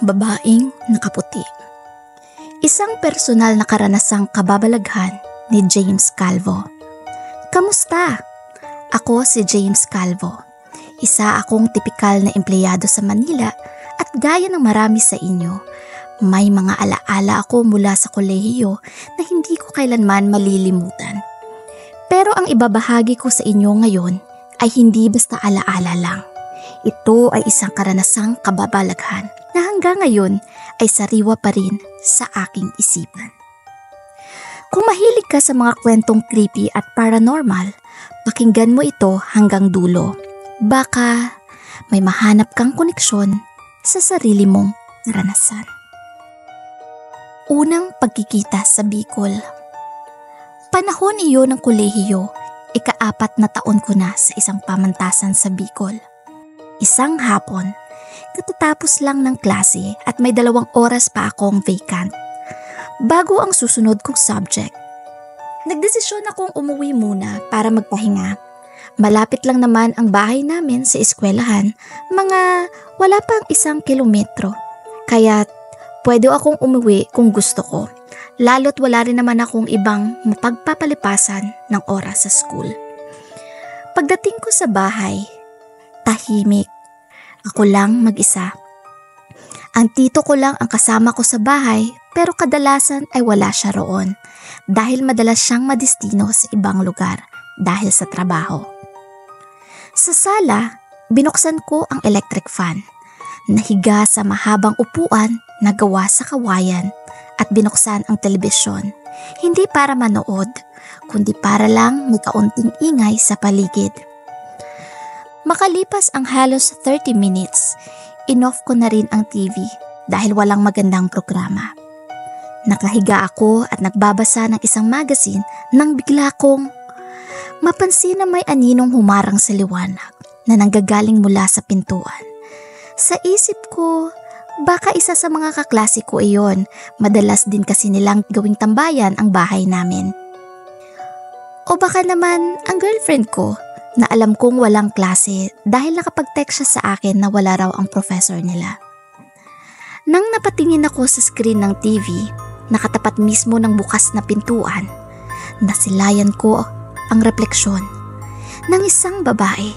Babaeng nakaputi. Isang personal na karanasang kababalaghan ni James Calvo. Kamusta? Ako si James Calvo. Isa akong tipikal na empleyado sa Manila at gaya ng marami sa inyo, may mga alaala ako mula sa kolehiyo na hindi ko kailanman malilimutan. Pero ang ibabahagi ko sa inyo ngayon ay hindi basta alaala lang. Ito ay isang karanasang kababalaghan na hanggang ngayon ay sariwa pa rin sa aking isipan. Kung mahilig ka sa mga kwentong creepy at paranormal, pakinggan mo ito hanggang dulo. Baka may mahanap kang koneksyon sa sarili mong karanasan. Unang pagkikita sa Bicol. Panahon iyon ng kolehiyo, ika-4 na taon ko na sa isang pamantasan sa Bicol. Isang hapon, katatapos lang ng klase at may 2 oras pa akong vacant. Bago ang susunod kong subject, nagdesisyon akong umuwi muna para magpahinga. Malapit lang naman ang bahay namin sa eskwelahan, mga wala pang 1 kilometro. Kaya pwede akong umuwi kung gusto ko, lalo't wala rin naman akong ibang mapagpapalipasan ng oras sa school. Pagdating ko sa bahay, tahimik. Ako lang mag-isa. Ang tito ko lang ang kasama ko sa bahay pero kadalasan ay wala siya roon dahil madalas siyang madestino sa ibang lugar dahil sa trabaho. Sa sala, binuksan ko ang electric fan. Nahiga sa mahabang upuan na gawa sa kawayan at binuksan ang telebisyon. Hindi para manood, kundi para lang may kaunting ingay sa paligid. Makalipas ang halos 30 minutes, in-off ko na rin ang TV dahil walang magandang programa. Nakahiga ako at nagbabasa ng isang magazine nang bigla kong mapansin na may aninong humarang sa liwanag na nanggagaling mula sa pintuan. Sa isip ko, baka isa sa mga kaklase ko iyon, madalas din kasi nilang gawing tambayan ang bahay namin. O baka naman ang girlfriend ko, na alam kong walang klase dahil nakapag-text siya sa akin na wala raw ang professor nila. Nang napatingin ako sa screen ng TV, nakatapat mismo ng bukas na pintuan, nasilayan ko ang refleksyon ng isang babae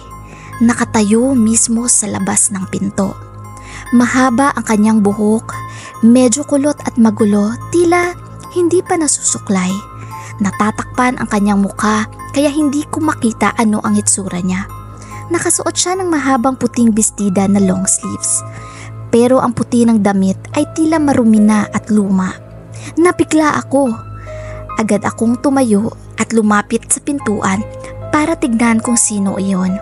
nakatayo mismo sa labas ng pinto. Mahaba ang kanyang buhok, medyo kulot at magulo, tila hindi pa nasusuklay. Natatakpan ang kanyang mukha kaya hindi ko makita ano ang itsura niya. Nakasuot siya ng mahabang puting bestida na long sleeves. Pero ang puti ng damit ay tila marumi na at luma. Napigla ako. Agad akong tumayo at lumapit sa pintuan para tignan kung sino iyon.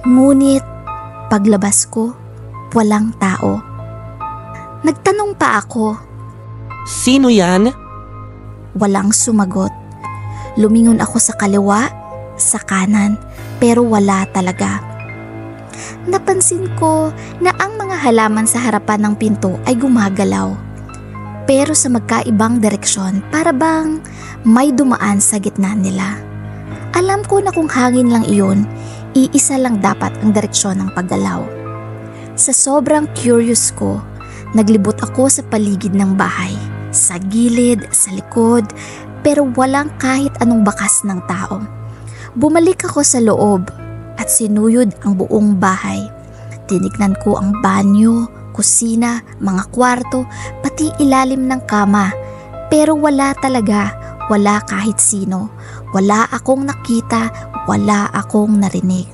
Ngunit paglabas ko, walang tao. Nagtanong pa ako, "Sino yan?" Walang sumagot. Lumingon ako sa kaliwa, sa kanan, pero wala talaga. Napansin ko na ang mga halaman sa harapan ng pinto ay gumagalaw. Pero sa magkaibang direksyon, para bang may dumaan sa gitna nila. Alam ko na kung hangin lang iyon, iisa lang dapat ang direksyon ng paggalaw. Sa sobrang curious ko, naglibot ako sa paligid ng bahay, sa gilid, sa likod, pero walang kahit anong bakas ng tao. Bumalik ako sa loob at sinuyod ang buong bahay. Tinignan ko ang banyo, kusina, mga kwarto, pati ilalim ng kama. Pero wala talaga, wala kahit sino. Wala akong nakita, wala akong narinig.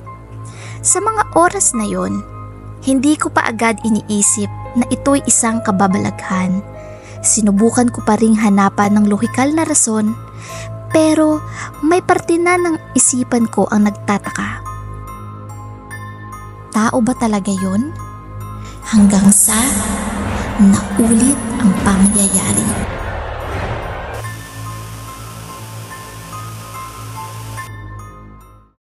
Sa mga oras na yon, hindi ko pa agad iniisip na ito'y isang kababalaghan. Sinubukan ko pa ring hanapan ng lohikal na rason, pero may parte na ng isipan ko ang nagtataka. Tao ba talaga yun? Hanggang sa naulit ang pangyayari.